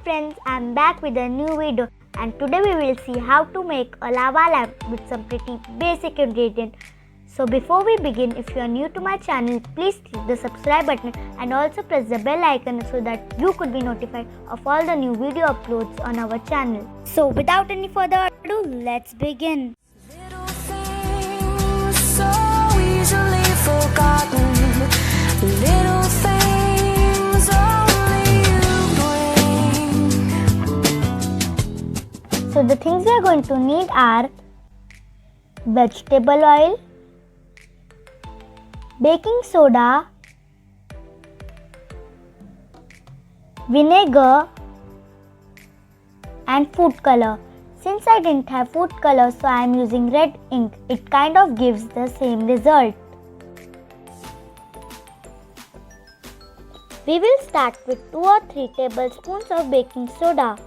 friends, I'm back with a new video and today we will see how to make a lava lamp with some pretty basic ingredients. So before we begin, if you are new to my channel, please click the subscribe button and also press the bell icon so that you could be notified of all the new video uploads on our channel. So without any further ado, let's begin. Little things so easily forgotten. Little things only you bring. So the things we are going to need are vegetable oil, baking soda, vinegar and food color. Since I didn't have food color, so I am using red ink. It kind of gives the same result. We will start with 2 or 3 tablespoons of baking soda.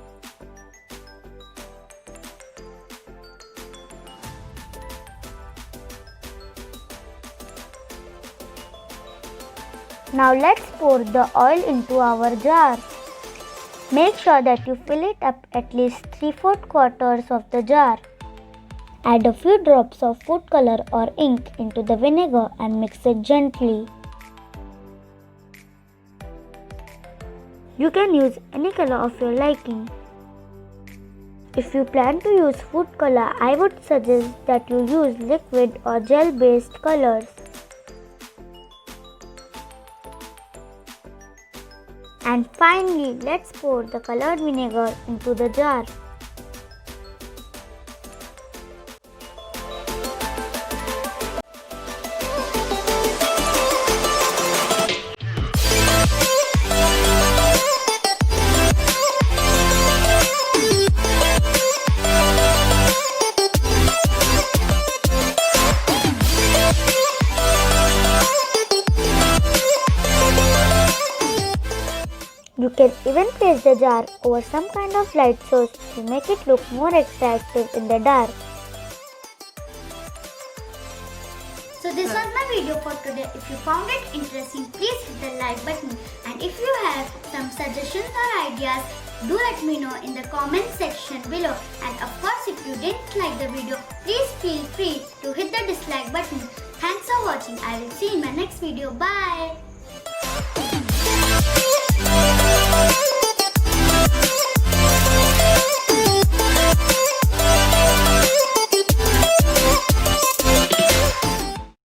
Now let's pour the oil into our jar. Make sure that you fill it up at least 3/4 of the jar. Add a few drops of food color or ink into the vinegar and mix it gently. You can use any color of your liking. If you plan to use food color, I would suggest that you use liquid or gel based colors. And finally, let's pour the colored vinegar into the jar. You can even place the jar over some kind of light source to make it look more attractive in the dark. So this was my video for today. If you found it interesting, please hit the like button. And if you have some suggestions or ideas, do let me know in the comment section below. And of course, if you didn't like the video, please feel free to hit the dislike button. Thanks for watching. I will see you in my next video. Bye.